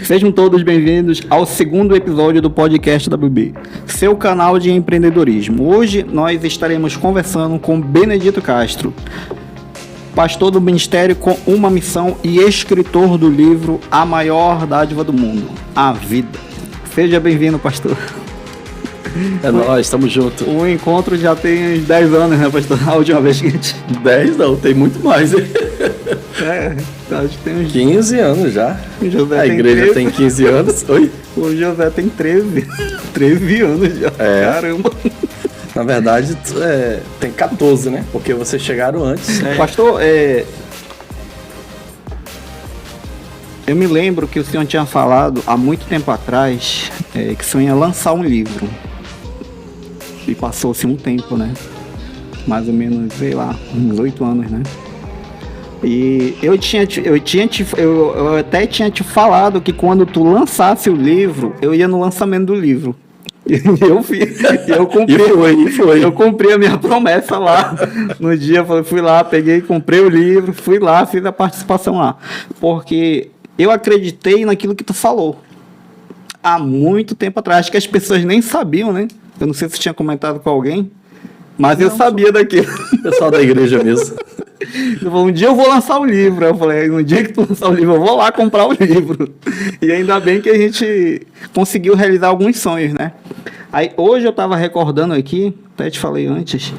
Sejam todos bem-vindos ao segundo episódio do podcast da BB, seu canal de empreendedorismo. Hoje nós estaremos conversando com Benedito Castro, pastor do ministério com uma missão e escritor do livro A Maior Dádiva do Mundo, a Vida. Seja bem-vindo, pastor. É nóis, estamos juntos. O encontro já tem uns 10 anos, né, pastor? A última vez que a gente... 10 não, tem muito mais. Acho que tem uns 15 anos já. José a igreja 13. Tem 15 anos. Oi? O José tem 13 anos já. Caramba. Na verdade, tem 14, né? Porque vocês chegaram antes. Pastor, eu me lembro que o senhor tinha falado há muito tempo atrás que o senhor ia lançar um livro. E passou-se um tempo, né? Mais ou menos, sei lá, uns 8 anos, né? E eu até tinha te falado que quando tu lançasse o livro, eu ia no lançamento do livro. Eu cumpri a minha promessa lá. No dia eu fui lá, peguei, comprei o livro, fui lá, fiz a participação lá. Porque eu acreditei naquilo que tu falou. Há muito tempo atrás, acho que as pessoas nem sabiam, né? Eu não sei se tinha comentado com alguém, mas não, eu sabia daquilo. Pessoal da igreja mesmo. Um dia eu vou lançar o livro. Eu falei, no dia que tu lançar o livro, eu vou lá comprar o livro. E ainda bem que a gente conseguiu realizar alguns sonhos, né? Aí hoje eu tava recordando aqui, até te falei antes,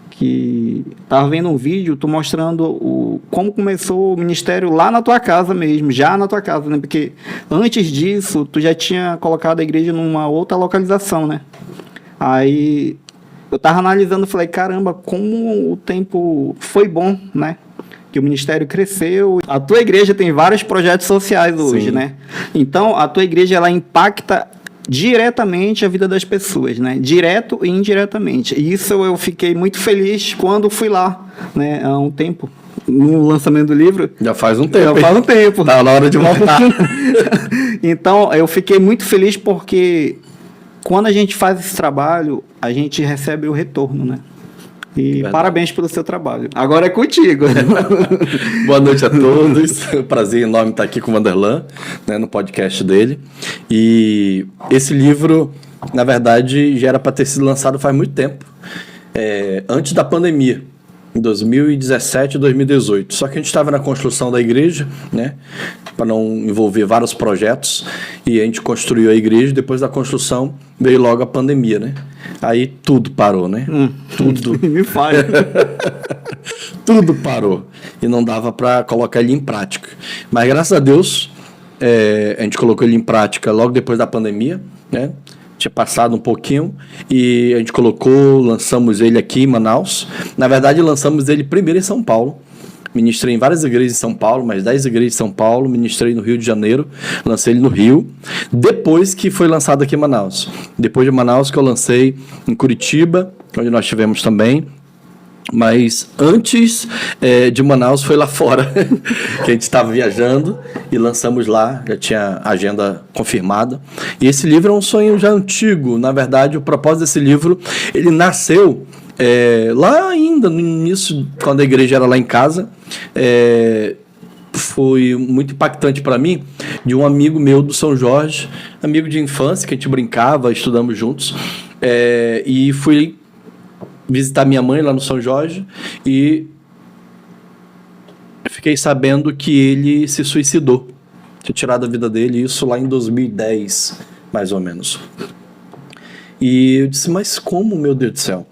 que tava vendo um vídeo, tu mostrando como começou o ministério lá na tua casa mesmo, já na tua casa, né? Porque antes disso, tu já tinha colocado a igreja numa outra localização, né? Aí eu tava analisando e falei, caramba, como o tempo foi bom, né? Que o ministério cresceu. A tua igreja tem vários projetos sociais hoje, sim, né? Então, a tua igreja, ela impacta diretamente a vida das pessoas, né? Direto e indiretamente. E isso eu fiquei muito feliz quando fui lá, né? Há um tempo. No lançamento do livro. Já faz um tempo. Tá na hora de voltar. Então, eu fiquei muito feliz porque quando a gente faz esse trabalho, a gente recebe o retorno, né? E verdade. Parabéns pelo seu trabalho. Agora é contigo. Boa noite a todos. Prazer enorme estar aqui com o Vanderlan, né, no podcast dele. E esse livro, na verdade, já era para ter sido lançado faz muito tempo. Antes da pandemia. Em 2017 e 2018. Só que a gente estava na construção da igreja, né? Para não envolver vários projetos. E a gente construiu a igreja. Depois da construção, veio logo a pandemia, né? Aí tudo parou, né? Tudo. Me falha. Tudo parou. E não dava para colocar ele em prática. Mas graças a Deus, a gente colocou ele em prática logo depois da pandemia, né? Tinha passado um pouquinho e a gente lançamos ele aqui em Manaus. Na verdade, lançamos ele primeiro em São Paulo. Ministrei em várias igrejas em São Paulo, mais 10 igrejas em São Paulo. Ministrei no Rio de Janeiro, lancei ele no Rio. Depois que foi lançado aqui em Manaus. Depois de Manaus que eu lancei em Curitiba, onde nós tivemos também. Mas antes de Manaus foi lá fora, que a gente estava viajando e lançamos lá, já tinha agenda confirmada. E esse livro é um sonho já antigo. Na verdade, o propósito desse livro, ele nasceu lá ainda no início, quando a igreja era lá em casa. Foi muito impactante para mim, de um amigo meu do São Jorge, amigo de infância, que a gente brincava, estudamos juntos, e fui visitar minha mãe lá no São Jorge e fiquei sabendo que ele se suicidou. Tinha tirado a vida dele, isso lá em 2010, mais ou menos. E eu disse, mas como, meu Deus do céu?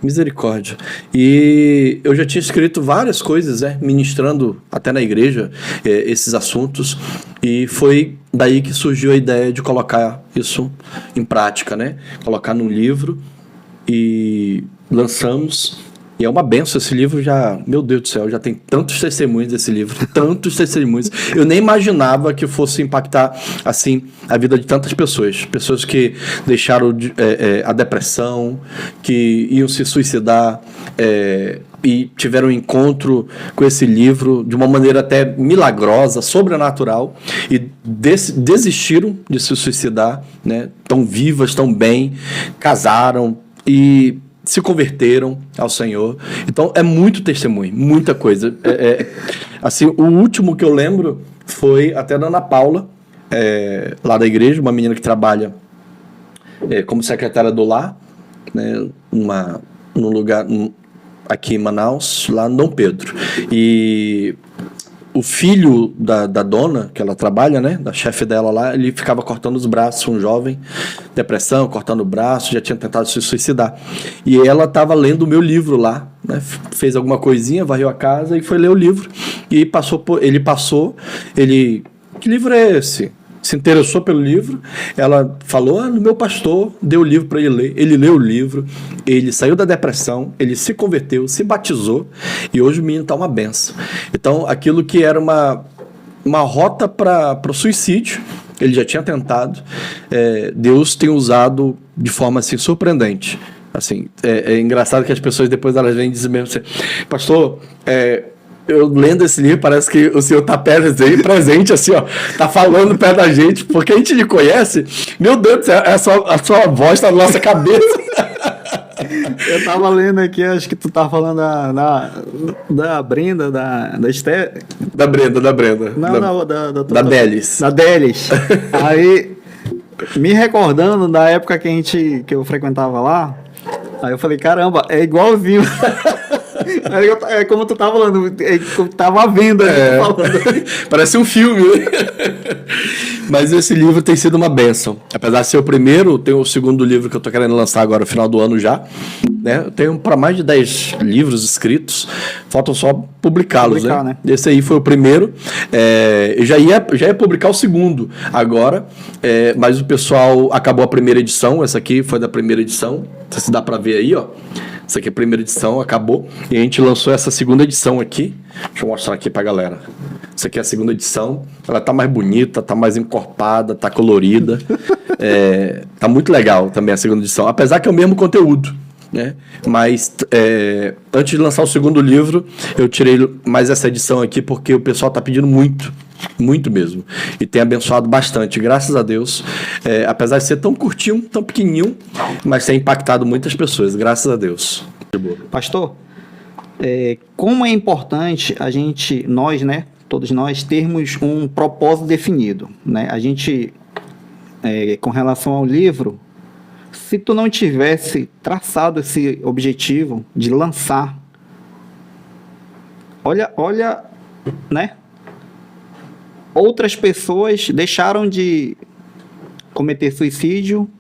Misericórdia. E eu já tinha escrito várias coisas, ministrando até na igreja esses assuntos, e foi daí que surgiu a ideia de colocar isso em prática, né? Colocar num livro. E lançamos, e é uma benção esse livro, já, meu Deus do céu, já tem tantos testemunhos desse livro, tantos testemunhos, eu nem imaginava que fosse impactar, assim, a vida de tantas pessoas que deixaram a depressão, que iam se suicidar, e tiveram um encontro com esse livro de uma maneira até milagrosa, sobrenatural, e desistiram de se suicidar, né? Tão vivas, tão bem, casaram, e se converteram ao Senhor. Então, é muito testemunho, muita coisa. Assim, o último que eu lembro foi até da Ana Paula, lá da igreja, uma menina que trabalha como secretária do lar, né, num lugar aqui em Manaus, lá em Dom Pedro. E o filho da dona, que ela trabalha, né, da chefe dela lá, ele ficava cortando os braços, um jovem, depressão, cortando o braço, já tinha tentado se suicidar. E ela estava lendo o meu livro lá, né, fez alguma coisinha, varreu a casa e foi ler o livro. E ele, que livro é esse? Se interessou pelo livro, ela falou, no meu pastor deu o livro para ele leu o livro, ele saiu da depressão, ele se converteu, se batizou, e hoje o menino está uma benção. Então, aquilo que era uma rota para o suicídio, ele já tinha tentado, Deus tem usado de forma assim, surpreendente. Assim, é engraçado que as pessoas depois elas vêm e dizem mesmo assim, pastor, eu lendo esse livro, parece que o senhor está presente, assim, ó, tá falando perto da gente, porque a gente lhe conhece, meu Deus do céu, a sua voz está na nossa cabeça. Eu tava lendo aqui, acho que tu tá falando da Brenda, da Esther. Da Brenda. Não, da Delis. Da Delis. Aí, me recordando da época que eu frequentava lá, aí eu falei, caramba, é igualzinho. É como tu tava falando, tava vendo falando. Parece um filme, né? Mas esse livro tem sido uma bênção. Apesar de ser o primeiro, tem o segundo livro que eu tô querendo lançar agora no final do ano já, né? Eu tenho para mais de 10 livros escritos, faltam só publicá-los, né? Esse aí foi o primeiro, eu já ia publicar o segundo agora, mas o pessoal acabou a primeira edição, essa aqui foi da primeira edição, não sei se dá para ver aí, ó. Essa aqui é a primeira edição, acabou. E a gente lançou essa segunda edição aqui. Deixa eu mostrar aqui pra galera. Essa aqui é a segunda edição. Ela tá mais bonita, tá mais encorpada, tá colorida. Tá muito legal também a segunda edição. Apesar que é o mesmo conteúdo, né? Mas antes de lançar o segundo livro, eu tirei mais essa edição aqui porque o pessoal tá pedindo muito. Muito mesmo. E tem abençoado bastante, graças a Deus. Apesar de ser tão curtinho, tão pequenininho, mas tem impactado muitas pessoas, graças a Deus. Pastor, como é importante nós, né, todos nós, termos um propósito definido, né? A gente, com relação ao livro, se tu não tivesse traçado esse objetivo de lançar, olha, né? Outras pessoas deixaram de cometer suicídio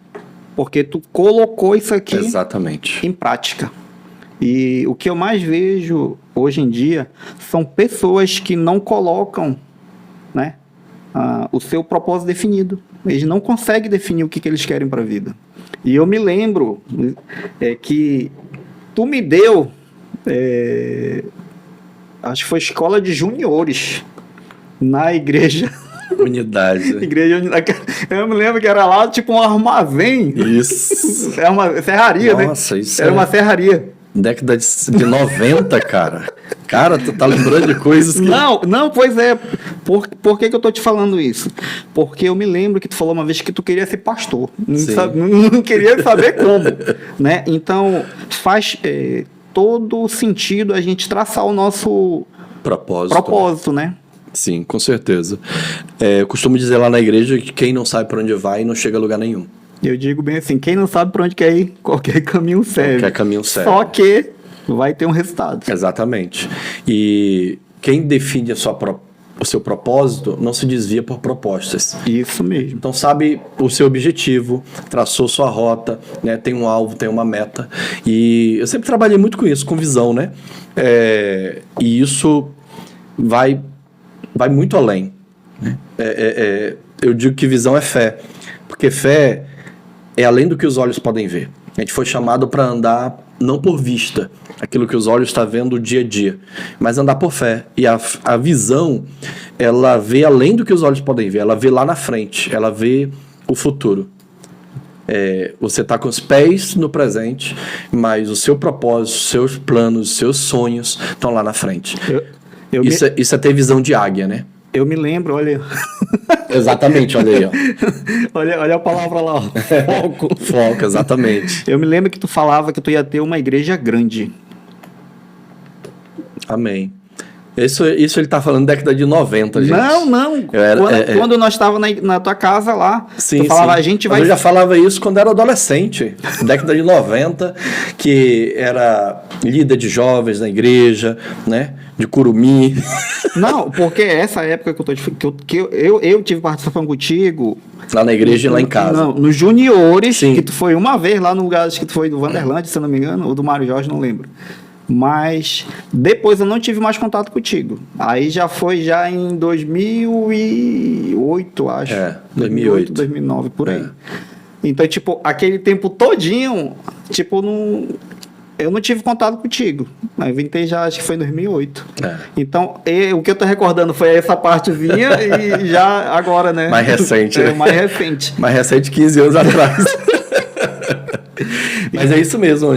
porque tu colocou isso aqui exatamente em prática. E o que eu mais vejo hoje em dia são pessoas que não colocam, né, o seu propósito definido. Eles não conseguem definir o que eles querem para a vida. E eu me lembro que tu me deu, acho que foi escola de juniores, na igreja. Unidade. Igreja Unidade. Eu me lembro que era lá tipo um armazém. Isso. Era uma serraria, né? Nossa, isso era uma serraria. Década de 90, cara. Cara, tu tá lembrando de coisas que... Não, pois é. Por que eu tô te falando isso? Porque eu me lembro que tu falou uma vez que tu queria ser pastor. Não queria saber como, né? Então, faz todo sentido a gente traçar o nosso propósito, né? Sim, com certeza. Eu costumo dizer lá na igreja que quem não sabe para onde vai não chega a lugar nenhum. Eu digo bem assim, quem não sabe para onde quer ir, qualquer caminho serve. Qualquer caminho serve. Só que vai ter um resultado. Exatamente. E quem define o seu propósito não se desvia por propostas. Isso mesmo. Então sabe o seu objetivo, traçou sua rota, né? Tem um alvo, tem uma meta. E eu sempre trabalhei muito com isso, com visão, né? E isso vai muito além. Eu digo que visão é fé, porque fé é além do que os olhos podem ver. A gente foi chamado para andar não por vista, aquilo que os olhos estão vendo dia a dia, mas andar por fé. E a visão, ela vê além do que os olhos podem ver, ela vê lá na frente, ela vê o futuro. Você está com os pés no presente, mas o seu propósito, seus planos, seus sonhos estão lá na frente. Isso é ter visão de águia, né? Eu me lembro, olha... Exatamente, olha aí, ó. olha a palavra lá, ó. Foco. Foco, exatamente. Eu me lembro que tu falava que tu ia ter uma igreja grande. Amém. Isso ele tá falando década de 90, gente. Não. Quando nós estávamos na tua casa lá, Sim, tu falava, sim. a gente Mas vai... eu já falava isso quando era adolescente, década de 90, que era líder de jovens na igreja, né? De Curumim. Não, porque essa época eu tive participação contigo... Lá na igreja e lá em casa. Não, nos juniores, Sim. que tu foi uma vez lá no lugar, acho que tu foi do Vanderland, se eu não me engano, ou do Mário Jorge, não lembro. Mas depois eu não tive mais contato contigo. Aí já foi em 2008, acho. 2008. 2009, por aí. Então, tipo, aquele tempo todinho, tipo, eu não tive contato contigo. Eu vintei já, acho que foi em 2008. Então, o que eu tô recordando foi essa partezinha e já agora, né? Mais recente, né? Mais recente. Mais recente, 15 anos atrás. Mas é isso mesmo,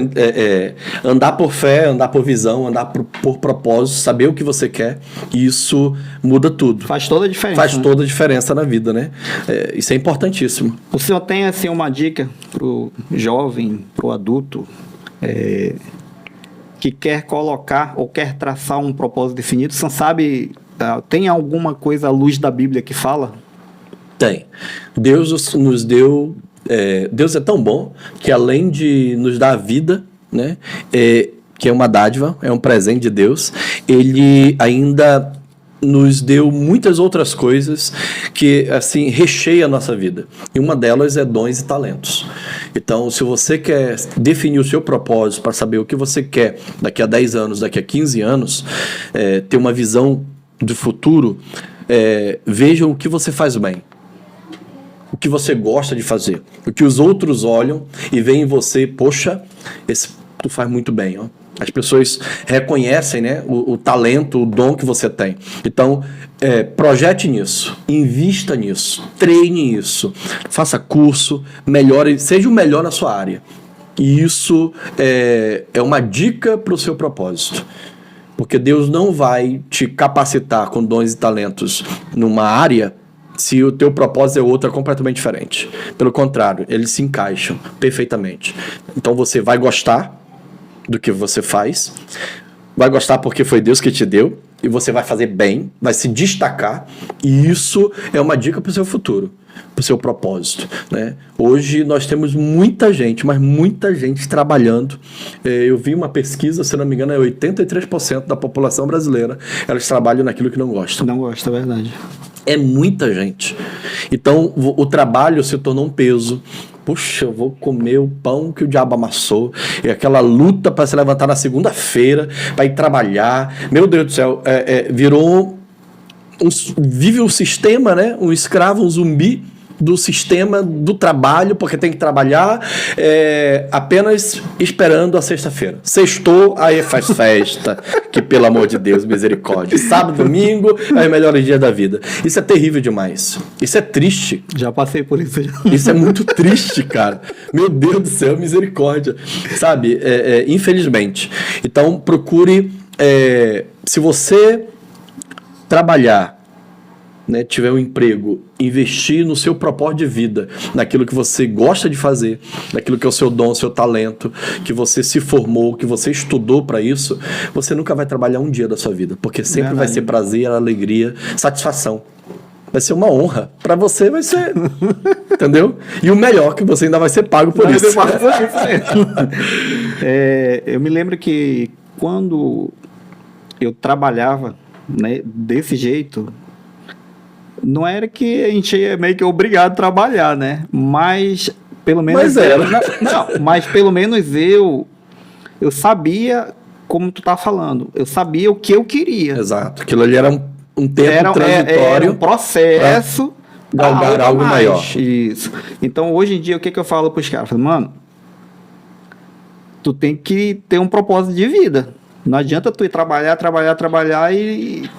andar por fé, andar por visão, andar por propósito, saber o que você quer, isso muda tudo. Faz toda a diferença. Faz toda a diferença na vida, né? Isso é importantíssimo. O senhor tem, assim, uma dica pro jovem, pro adulto, que quer colocar ou quer traçar um propósito definido? Você sabe, tem alguma coisa à luz da Bíblia que fala? Tem. Deus nos deu... Deus é tão bom que além de nos dar a vida, né, que é uma dádiva, é um presente de Deus, Ele ainda nos deu muitas outras coisas que, assim, recheia a nossa vida. E uma delas é dons e talentos. Então, se você quer definir o seu propósito para saber o que você quer daqui a 10 anos, daqui a 15 anos, ter uma visão do futuro, veja o que você faz bem. O que você gosta de fazer, o que os outros olham e veem em você, poxa, tu faz muito bem, ó. As pessoas reconhecem, né, o talento, o dom que você tem. Então, projete nisso, invista nisso, treine isso, faça curso, melhore, seja o melhor na sua área. E isso é uma dica para o seu propósito. Porque Deus não vai te capacitar com dons e talentos numa área se o teu propósito é outra completamente diferente. Pelo contrário, eles se encaixam perfeitamente. Então você vai gostar do que você faz, vai gostar porque foi Deus que te deu, e você vai fazer bem, vai se destacar, e isso é uma dica para o seu futuro, para o seu propósito, né? Hoje nós temos muita gente, mas muita gente trabalhando. Eu vi uma pesquisa, se não me engano, 83% da população brasileira, elas trabalham naquilo que não gostam. Não gosta, é verdade. É muita gente. Então, o trabalho se tornou um peso. Puxa, eu vou comer o pão que o diabo amassou. E aquela luta para se levantar na segunda-feira, para ir trabalhar. Meu Deus do céu, virou... vive o sistema, né? Um escravo, um zumbi do sistema do trabalho, porque tem que trabalhar apenas esperando a sexta-feira. Sextou, aí faz festa, que pelo amor de Deus, misericórdia. Sábado, domingo, é o melhor dia da vida. Isso é terrível demais. Isso é triste. Já passei por isso. Isso é muito triste, cara. Meu Deus do céu, misericórdia. Sabe, infelizmente. Então, procure, se você trabalhar, né, tiver um emprego, investir no seu propósito de vida, naquilo que você gosta de fazer, naquilo que é o seu dom, o seu talento, que você se formou, que você estudou para isso, você nunca vai trabalhar um dia da sua vida, porque sempre vai ser prazer, alegria, satisfação. Vai ser uma honra. Para você vai ser, entendeu? E o melhor, que você ainda vai ser pago por isso. Eu me lembro que quando eu trabalhava, né, desse jeito, não era que a gente é meio que obrigado a trabalhar, né? Mas pelo menos... Mas era. Mas pelo menos eu sabia, como tu tá falando, eu sabia o que eu queria. Exato. Aquilo ali era um tempo transitório. Era um processo... galgar algo maior. Isso. Então, hoje em dia, o que eu falo pros caras? Mano, tu tem que ter um propósito de vida. Não adianta tu ir trabalhar e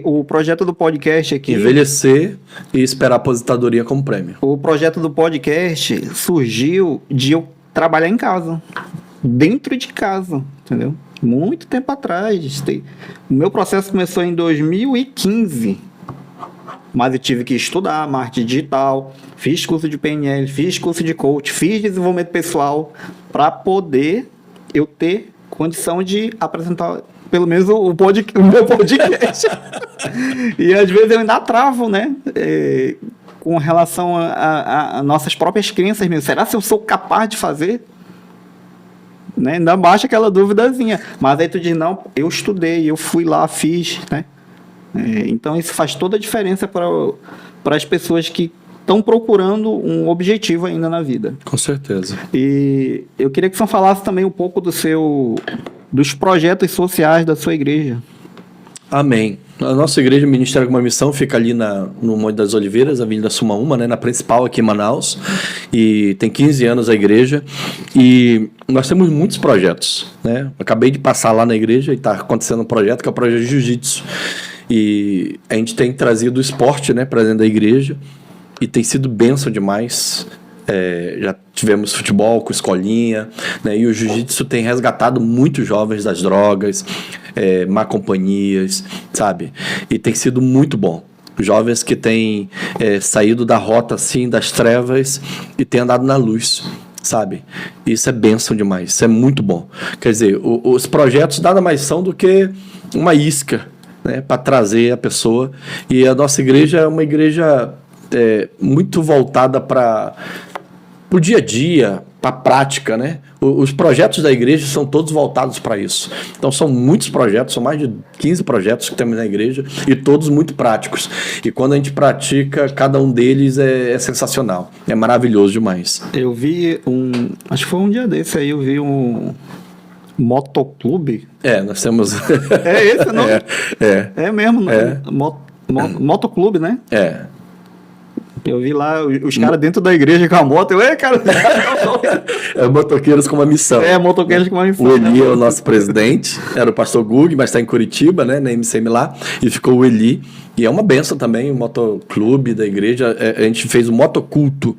o projeto do podcast aqui... Envelhecer e esperar a aposentadoria como prêmio. O projeto do podcast surgiu de eu trabalhar em casa. Dentro de casa, entendeu? Muito tempo atrás. O meu processo começou em 2015. Mas eu tive que estudar marketing digital, fiz curso de PNL, fiz curso de coach, fiz desenvolvimento pessoal para poder eu ter condição de apresentar pelo menos o meu podcast. E às vezes eu ainda travo, né? Com relação a nossas próprias crenças mesmo. Será que eu sou capaz de fazer? Né? Ainda baixa aquela duvidazinha. Mas aí tu diz, não, eu estudei, eu fui lá, fiz, né? Então isso faz toda a diferença para as pessoas que estão procurando um objetivo ainda na vida. Com certeza. E eu queria que você falasse também um pouco dos projetos sociais da sua igreja. Amém. A nossa igreja Ministério com uma Missão fica ali no Monte das Oliveiras, Avenida Sumaúma, né, na principal aqui em Manaus, e tem 15 anos a igreja, e nós temos muitos projetos, né? Acabei de passar lá na igreja e está acontecendo um projeto que é o projeto de Jiu-Jitsu, e a gente tem trazido o esporte, né, para dentro da igreja, e tem sido bênção demais. Já tivemos futebol com escolinha, né, e o jiu-jitsu tem resgatado muitos jovens das drogas, má companhias, sabe? E tem sido muito bom. Jovens que têm saído da rota assim, das trevas e têm andado na luz, sabe? Isso é bênção demais, isso é muito bom. Quer dizer, os projetos nada mais são do que uma isca, né, para trazer a pessoa. E a nossa igreja é uma igreja muito voltada para o dia a dia, para a prática, né? Os projetos da igreja são todos voltados para isso. Então são muitos projetos, são mais de 15 projetos que temos na igreja e todos muito práticos. E quando a gente pratica, cada um deles é sensacional, é maravilhoso demais. Eu vi acho que foi um dia desse aí, eu vi um motoclube. Nós temos... É esse, não? É mesmo, É. Motoclube, né? Eu vi lá os caras dentro da igreja com a moto. Cara. Motoqueiros com uma missão. Motoqueiros com uma missão. O Eli é o nosso presidente, era o pastor Gug, mas está em Curitiba, né, na MCM lá, e ficou o Eli. E é uma benção também, o motoclube da igreja. A gente fez o motoculto.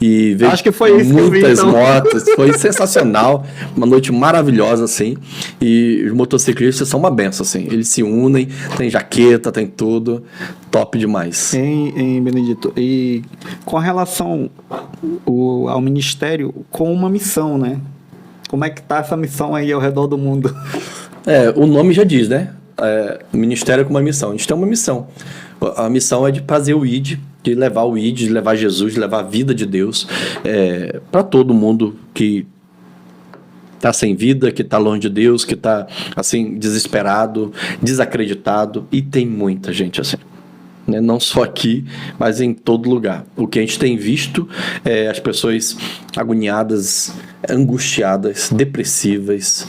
E veio acho que foi isso muitas que eu vi, então. motos, foi sensacional, uma noite maravilhosa, assim, e os motociclistas são uma benção, assim, eles se unem, tem jaqueta, tem tudo, top demais. Em Benedito, e com relação ao ministério, com uma missão, né? Como é que tá essa missão aí ao redor do mundo? O nome já diz, né? Ministério com uma missão, a gente tem uma missão. A missão é de fazer o ID, de levar o ID, de levar Jesus, de levar a vida de Deus para todo mundo que está sem vida, que está longe de Deus, que está assim, desesperado, desacreditado, e tem muita gente assim. Né? Não só aqui, mas em todo lugar. O que a gente tem visto é as pessoas agoniadas, angustiadas, depressivas,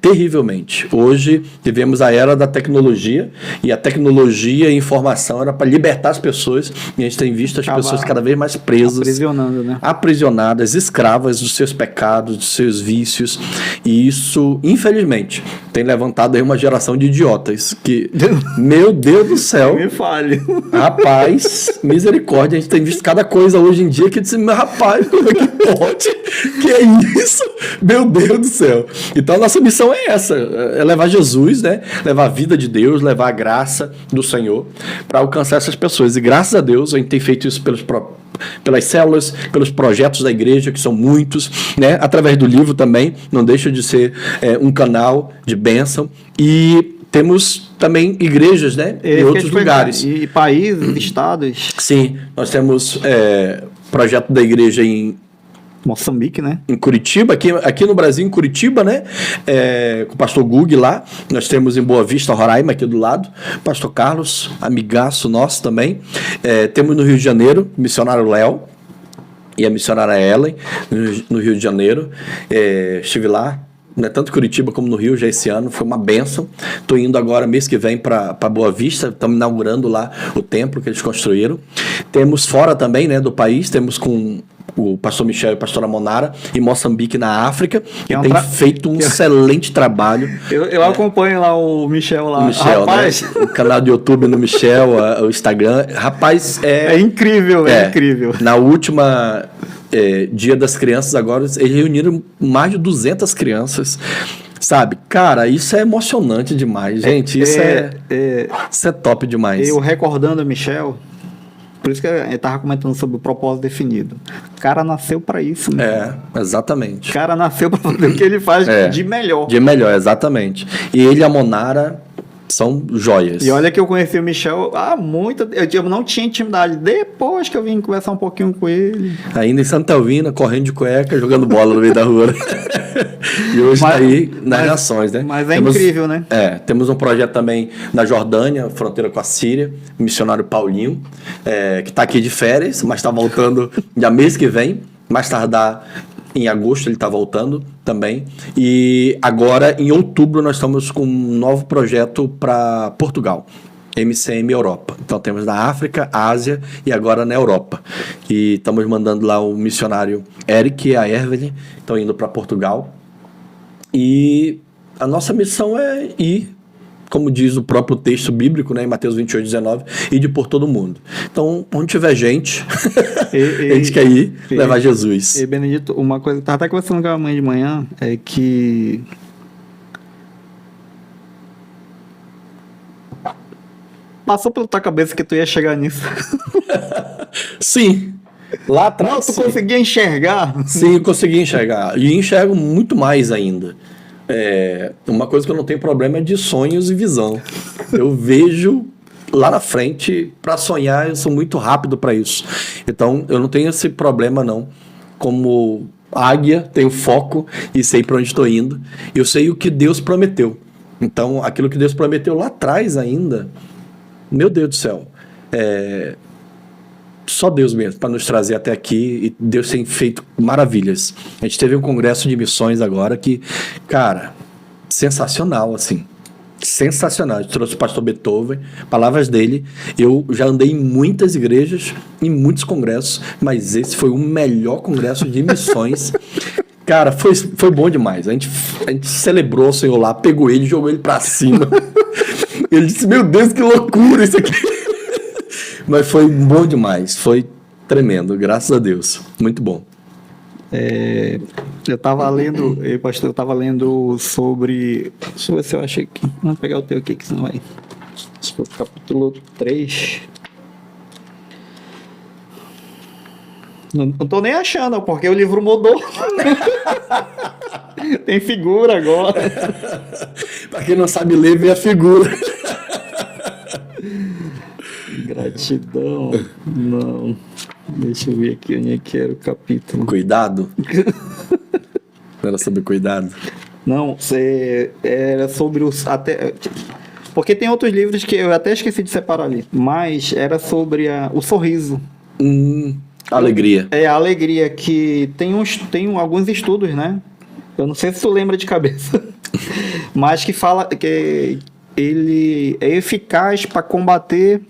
terrivelmente. Hoje vivemos a era da tecnologia, e a tecnologia e a informação era para libertar as pessoas, e a gente tem visto as pessoas cada vez mais presas, aprisionando, né? Aprisionadas, escravas dos seus pecados, dos seus vícios, e isso, infelizmente, tem levantado aí uma geração de idiotas que, meu Deus do céu, me fale. Rapaz, misericórdia, a gente tem visto cada coisa hoje em dia que diz, meu rapaz, como é que pode? Que é isso? Meu Deus do céu. Então a nossa missão é essa, é levar Jesus, né? Levar a vida de Deus, levar a graça do Senhor para alcançar essas pessoas. E graças a Deus a gente tem feito isso pelas células, pelos projetos da igreja, que são muitos, né? Através do livro também, não deixa de ser um canal de bênção. E temos também igrejas, né? Em outros lugares. E países, estados. Sim, nós temos projeto da igreja em Moçambique, né? Em Curitiba, aqui no Brasil, em Curitiba, né? Com o pastor Gug lá. Nós temos em Boa Vista, Roraima, aqui do lado. Pastor Carlos, amigaço nosso também. Temos no Rio de Janeiro, missionário Léo e a missionária Ellen, no Rio de Janeiro. Estive lá, né, tanto Curitiba como no Rio já esse ano, foi uma bênção. Estou indo agora, mês que vem, para Boa Vista, estamos inaugurando lá o templo que eles construíram. Temos fora também, né, do país, temos com o pastor Michel e a pastora Monara em Moçambique, na África, que tem feito um excelente trabalho. Eu acompanho lá o Michel lá. O Michel, rapaz, né? O canal do YouTube no Michel, o Instagram. Rapaz, é incrível, é incrível. Na última Dia das Crianças agora, eles reuniram mais de 200 crianças. Sabe, cara, isso é emocionante demais, gente. Isso é top demais. Eu recordando o Michel, Por isso que eu tava comentando sobre o propósito definido. O cara nasceu para isso, né? Exatamente. O cara nasceu para fazer o que ele faz de melhor. De melhor, exatamente. E ele e a Monara são joias. E olha que eu conheci o Michel há muito. Eu não tinha intimidade. Depois que eu vim conversar um pouquinho com ele. Ainda em Santa Elvina, correndo de cueca, jogando bola no meio da rua. E hoje está aí nas nações, né? Mas incrível, né? Temos um projeto também na Jordânia, fronteira com a Síria, o missionário Paulinho, que está aqui de férias, mas está voltando já mês que vem, mais tardar. Em agosto ele está voltando também. E agora, em outubro, nós estamos com um novo projeto para Portugal. MCM Europa. Então temos na África, Ásia e agora na Europa. E estamos mandando lá o missionário Eric e a Evelyn. Estão indo para Portugal. E a nossa missão é ir, como diz o próprio texto bíblico, né, em Mateus 28:19, ir de por todo mundo. Então, onde tiver gente, a gente quer ir levar Jesus. E Benedito, uma coisa, eu estava até conversando com a mãe de manhã, é que passou pela tua cabeça que tu ia chegar nisso. Sim. Lá atrás. Não, tu conseguia enxergar? Sim, eu consegui enxergar. E enxergo muito mais ainda. Uma coisa que eu não tenho problema é de sonhos e visão. Eu vejo lá na frente. Para sonhar, eu sou muito rápido para isso. Então, eu não tenho esse problema, não. Como águia, tenho foco e sei para onde estou indo. Eu sei o que Deus prometeu. Então, aquilo que Deus prometeu lá atrás ainda, meu Deus do céu, só Deus mesmo para nos trazer até aqui, e Deus tem feito maravilhas. A gente teve um congresso de missões agora que, cara, sensacional, assim, sensacional. A gente trouxe o pastor Beethoven, palavras dele. Eu já andei em muitas igrejas, em muitos congressos, mas esse foi o melhor congresso de missões. Cara, foi bom demais. A gente celebrou o Senhor lá, pegou ele, jogou ele para cima. Ele disse, meu Deus, que loucura isso aqui. Mas foi bom demais, foi tremendo, graças a Deus, muito bom. Eu estava lendo, pastor, eu estava lendo sobre, deixa eu ver se eu achei aqui, vamos pegar o teu aqui, que senão vai, acho que é o capítulo 3. Não tô nem achando, porque o livro mudou. Tem figura agora. Para quem não sabe ler, vê a figura. Gratidão. Não. Deixa eu ver aqui onde é que era o capítulo. Cuidado. Não era sobre cuidado? Não, era sobre os... Porque tem outros livros que eu até esqueci de separar ali. Mas era sobre o sorriso. Alegria. A alegria, que tem alguns estudos, né? Eu não sei se tu lembra de cabeça. Mas que fala que ele é eficaz para combater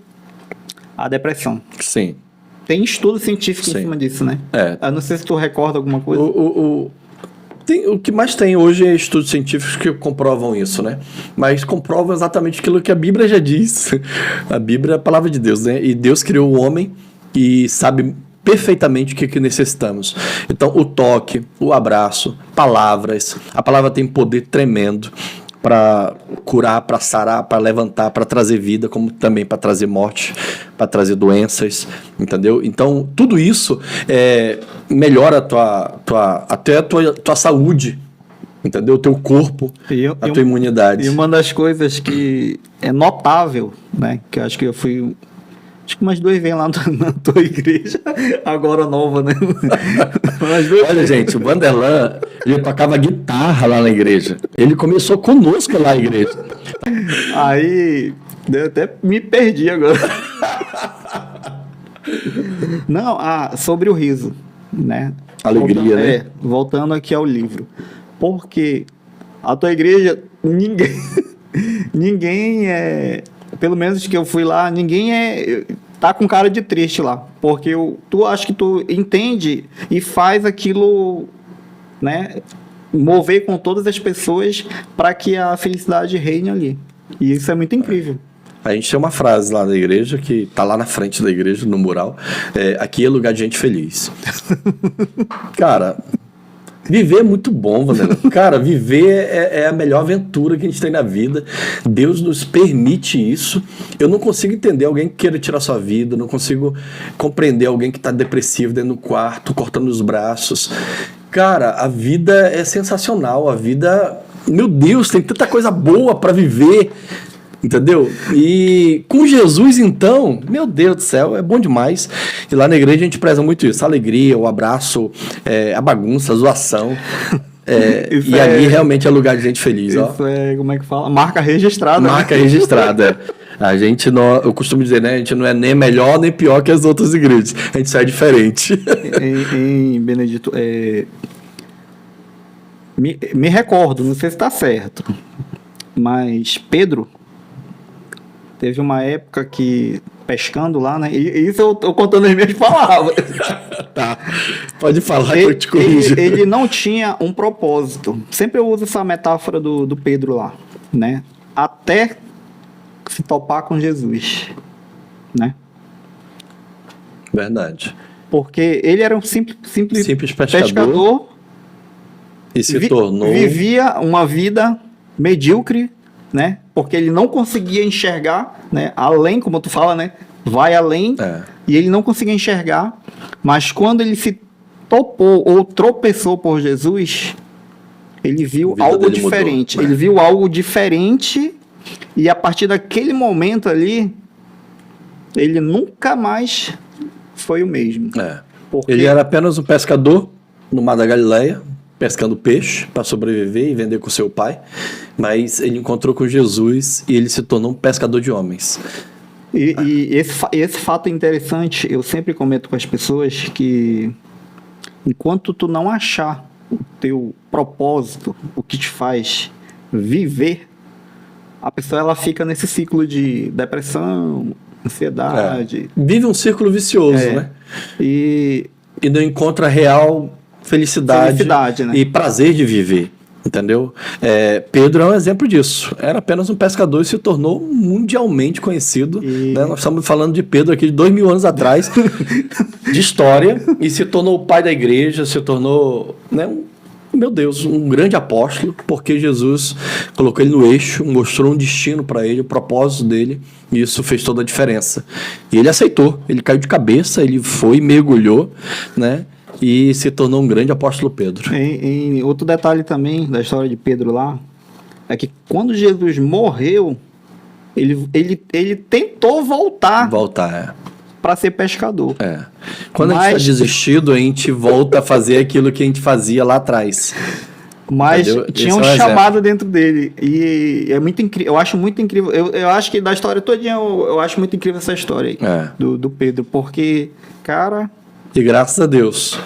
a depressão. Sim. Tem estudo científico em cima disso, né? Eu não sei se tu recorda alguma coisa. O que mais tem hoje é estudos científicos que comprovam isso, né? Mas comprovam exatamente aquilo que a Bíblia já diz. A Bíblia é a palavra de Deus, né? E Deus criou o homem e sabe perfeitamente o que necessitamos. Então, o toque, o abraço, palavras. A palavra tem poder tremendo para curar, para sarar, para levantar, para trazer vida, como também para trazer morte, para trazer doenças, entendeu? Então, tudo isso melhora até a tua saúde, entendeu? O teu corpo, a tua imunidade. E uma das coisas que é notável, né? Que eu acho que eu fui... Acho que umas 2 vezes lá na tua igreja, agora nova, né? Olha, gente, o Vanderlan, ele tocava guitarra lá na igreja. Ele começou conosco lá na igreja. Aí, eu até me perdi agora. Não, sobre o riso, né? Alegria, né? Voltando aqui ao livro. Porque a tua igreja, ninguém pelo menos que eu fui lá, ninguém tá com cara de triste lá, porque tu acha que tu entende e faz aquilo, né, mover com todas as pessoas para que a felicidade reine ali. E isso é muito incrível. A gente tem uma frase lá da igreja, que tá lá na frente da igreja, no mural, aqui é lugar de gente feliz. Cara, Viver é muito bom, Vanessa. Cara, viver é a melhor aventura que a gente tem na vida. Deus nos permite isso. Eu não consigo entender alguém que queira tirar sua vida, não consigo compreender alguém que está depressivo dentro do quarto, cortando os braços. Cara, a vida é sensacional. A vida, meu Deus, tem tanta coisa boa para viver. Entendeu? E com Jesus, então, meu Deus do céu, é bom demais. E lá na igreja a gente preza muito isso: a alegria, o abraço, a bagunça, a zoação. E ali realmente é lugar de gente feliz. Isso como é que fala? Marca registrada. Marca né? registrada. A gente não, eu costumo dizer, né? A gente não é nem melhor nem pior que as outras igrejas. A gente só é diferente. Em Benedito, me recordo, não sei se está certo, mas Pedro teve uma época que, pescando lá, né? E isso eu tô contando as minhas palavras. Tá. Pode falar que eu te corrijo. Ele não tinha um propósito. Sempre eu uso essa metáfora do Pedro lá, né? Até se topar com Jesus, né? Verdade. Porque ele era um simples pescador e se tornou... Vivia uma vida medíocre, né? Porque ele não conseguia enxergar, né? Além, como tu fala, né? Vai além. E ele não conseguia enxergar. Mas quando ele se topou ou tropeçou por Jesus, ele viu algo diferente. Mudou, né? Ele viu algo diferente e a partir daquele momento ali, ele nunca mais foi o mesmo. Porque... Ele era apenas um pescador no Mar da Galileia, pescando peixe para sobreviver e vender com seu pai, mas ele encontrou com Jesus e ele se tornou um pescador de homens. E esse fato é interessante, eu sempre comento com as pessoas que enquanto tu não achar o teu propósito, o que te faz viver, a pessoa ela fica nesse ciclo de depressão, ansiedade. Vive um círculo vicioso, né? E não encontra real felicidade né? E prazer de viver, entendeu? Pedro é um exemplo disso. Era apenas um pescador e se tornou mundialmente conhecido. Né? Nós estamos falando de Pedro aqui de 2000 anos atrás, de história, e se tornou o pai da igreja, se tornou, né, meu Deus, um grande apóstolo, porque Jesus colocou ele no eixo, mostrou um destino para ele, o propósito dele, e isso fez toda a diferença. E ele aceitou, ele caiu de cabeça, ele foi, mergulhou, né? E se tornou um grande apóstolo Pedro. Em outro detalhe também da história de Pedro lá, é que quando Jesus morreu, ele tentou voltar para ser pescador. Quando a gente está desistido, a gente volta a fazer aquilo que a gente fazia lá atrás. Mas tinha um chamado dentro dele. E é muito incrível. Eu acho muito incrível. Eu acho que da história todinha, eu acho muito incrível essa história aí do Pedro. Porque, cara... E graças a Deus,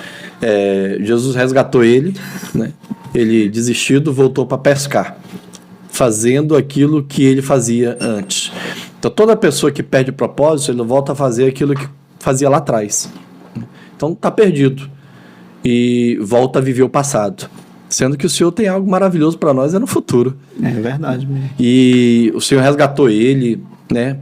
Jesus resgatou ele, né? Ele desistido, voltou para pescar, fazendo aquilo que ele fazia antes. Então toda pessoa que perde o propósito, ele volta a fazer aquilo que fazia lá atrás. Então está perdido e volta a viver o passado, sendo que o Senhor tem algo maravilhoso para nós no futuro. É verdade mesmo. E o Senhor resgatou ele, né?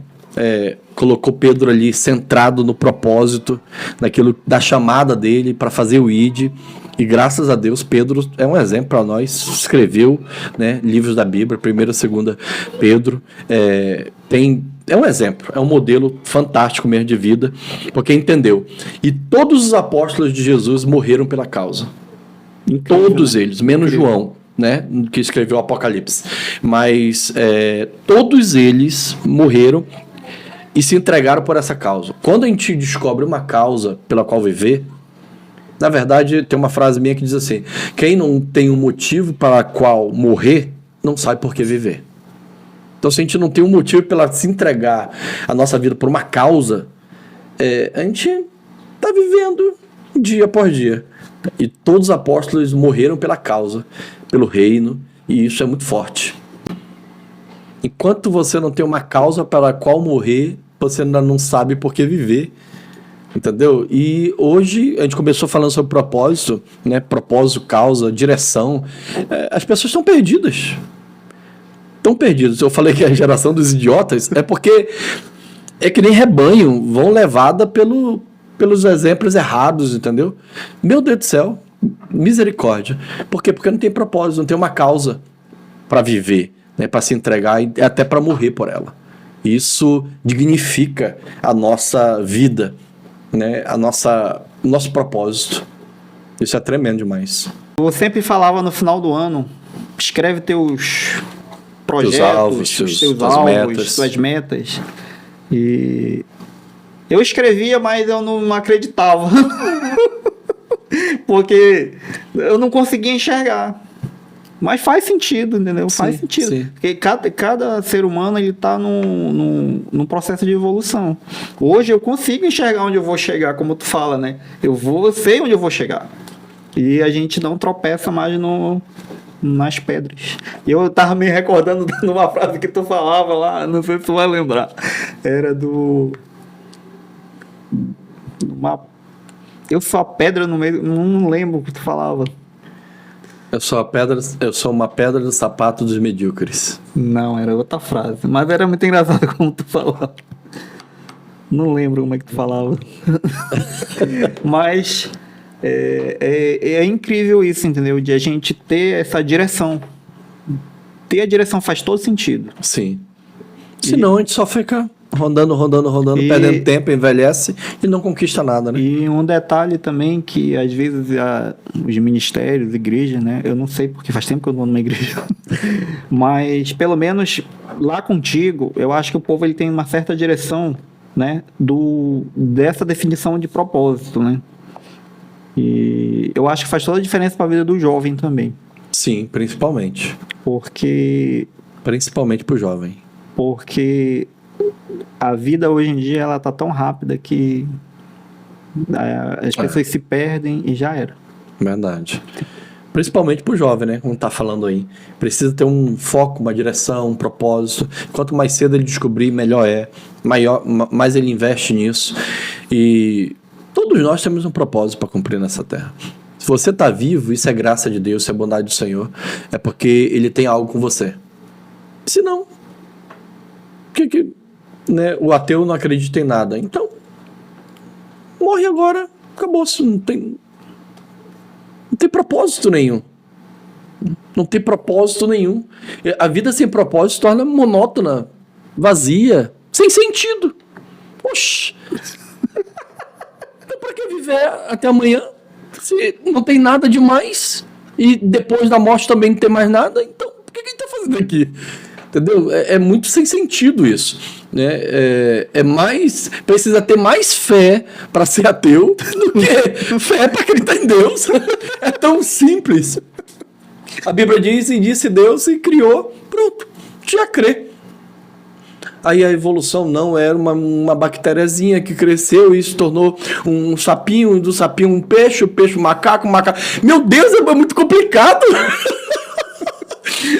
Colocou Pedro ali centrado no propósito, naquilo da chamada dele para fazer o ID. E graças a Deus, Pedro é um exemplo para nós. Escreveu, né, livros da Bíblia, 1ª e 2ª Pedro. É um exemplo, é um modelo fantástico mesmo de vida, porque entendeu. E todos os apóstolos de Jesus morreram pela causa. Incrível, todos eles, menos João, né, que escreveu o Apocalipse. Mas todos eles morreram e se entregaram por essa causa. Quando a gente descobre uma causa pela qual viver, na verdade, tem uma frase minha que diz assim: quem não tem um motivo para qual morrer, não sabe por que viver. Então, se a gente não tem um motivo para se entregar a nossa vida por uma causa, a gente está vivendo dia após dia. E todos os apóstolos morreram pela causa, pelo reino, e isso é muito forte. Enquanto você não tem uma causa pela qual morrer, você ainda não sabe por que viver, entendeu? E hoje a gente começou falando sobre propósito, né? Propósito, causa, direção. As pessoas estão perdidas. Estão perdidas. Eu falei que a geração dos idiotas é porque é que nem rebanho, vão levada pelos exemplos errados, entendeu? Meu Deus do céu. Misericórdia. Por quê? Porque não tem propósito, não tem uma causa para viver, né? Para se entregar e até para morrer por ela. Isso dignifica a nossa vida, né? O nosso propósito. Isso é tremendo demais. Eu sempre falava no final do ano, escreve teus projetos, teus alvos, tuas metas. E eu escrevia, mas eu não acreditava. Porque eu não conseguia enxergar. Mas faz sentido, entendeu? Faz sentido. Sim. Porque cada ser humano ele está num processo de evolução. Hoje eu consigo enxergar onde eu vou chegar, como tu fala, né? Eu sei onde eu vou chegar. E a gente não tropeça mais nas pedras. E eu tava me recordando de uma frase que tu falava lá, não sei se tu vai lembrar. Era eu sou a pedra no meio, não lembro o que tu falava. Eu sou uma pedra do sapato dos medíocres. Não, era outra frase. Mas era muito engraçado como tu falava. Não lembro como é que tu falava. Mas é incrível isso, entendeu? De a gente ter essa direção. Ter a direção faz todo sentido. Sim. Senão a gente só fica rodando, perdendo tempo, envelhece e não conquista nada, né? E um detalhe também que às vezes os ministérios, igrejas, né? Eu não sei porque faz tempo que eu não vou numa igreja. Mas pelo menos lá contigo, eu acho que o povo ele tem uma certa direção, né? Dessa definição de propósito, né? E eu acho que faz toda a diferença para a vida do jovem também. Sim, principalmente. Principalmente pro jovem. Porque a vida hoje em dia ela tá tão rápida que as pessoas se perdem e já era. Verdade. Principalmente pro jovem, né? Como tá falando aí. Precisa ter um foco, uma direção, um propósito. Quanto mais cedo ele descobrir, melhor é. Mais ele investe nisso. E todos nós temos um propósito para cumprir nessa terra. Se você tá vivo, isso é graça de Deus, isso é bondade do Senhor. É porque Ele tem algo com você. Se não, né, o ateu não acredita em nada. Então, morre agora, acabou-se. Não tem propósito nenhum. Não tem propósito nenhum. A vida sem propósito se torna monótona, vazia, sem sentido. Oxi. Então, para que viver até amanhã se não tem nada demais e depois da morte também não tem mais nada? Então, por que a gente está fazendo aqui? Entendeu? É muito sem sentido isso, né? Precisa ter mais fé para ser ateu do que fé para acreditar em Deus. É tão simples. A Bíblia diz, e disse Deus e criou, pronto, já crê. Aí a evolução não era uma bactériazinha que cresceu e se tornou um sapinho, do sapinho um peixe, o peixe um macaco, Meu Deus, é muito complicado!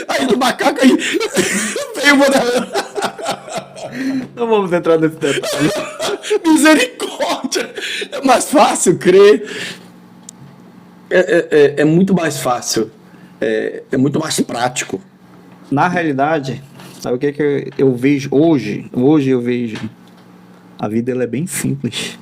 Aí do macaco aí veio Não vamos entrar nesse detalhe. Misericórdia! É mais fácil crer. É muito mais fácil. É muito mais prático. Na realidade, sabe o que eu vejo hoje? Hoje eu vejo a vida ela é bem simples.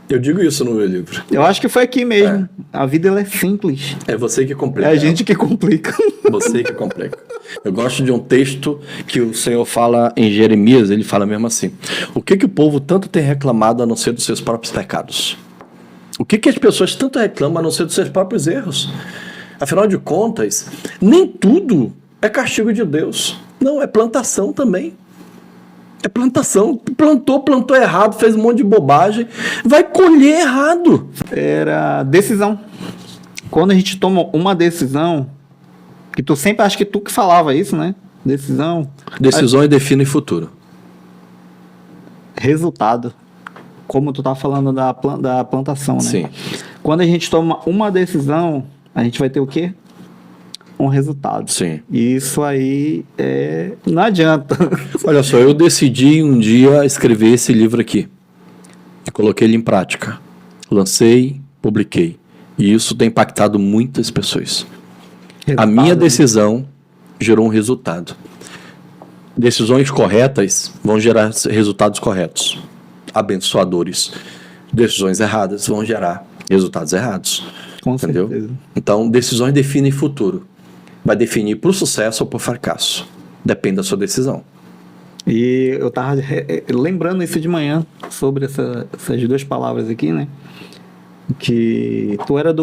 Eu digo isso no meu livro. Eu acho que foi aqui mesmo. A vida ela é simples. É você que complica. É a gente que complica. Você que complica. Eu gosto de um texto que o Senhor fala em Jeremias, ele fala mesmo assim: o que o povo tanto tem reclamado a não ser dos seus próprios pecados? O que as pessoas tanto reclamam a não ser dos seus próprios erros? Afinal de contas, nem tudo é castigo de Deus. Não, é plantação também. É plantação. Plantou errado, fez um monte de bobagem, vai colher errado. Era decisão. Quando a gente toma uma decisão, que tu sempre acha que tu que falava isso, né? Decisões definem futuro. Resultado. Como tu tá falando da plantação, né? Sim. Quando a gente toma uma decisão, a gente vai ter o quê? Um resultado. Sim. E isso aí não adianta. Olha só, eu decidi um dia escrever esse livro aqui. E coloquei ele em prática. Lancei, publiquei. E isso tem impactado muitas pessoas. A minha decisão gerou um resultado. Decisões corretas vão gerar resultados corretos, abençoadores. Decisões erradas vão gerar resultados errados. Com Entendeu? certeza. Então, decisões definem futuro. Vai definir pro sucesso ou pro fracasso. Depende da sua decisão. E eu tava lembrando isso de manhã, sobre essas duas palavras aqui, né? Que tu era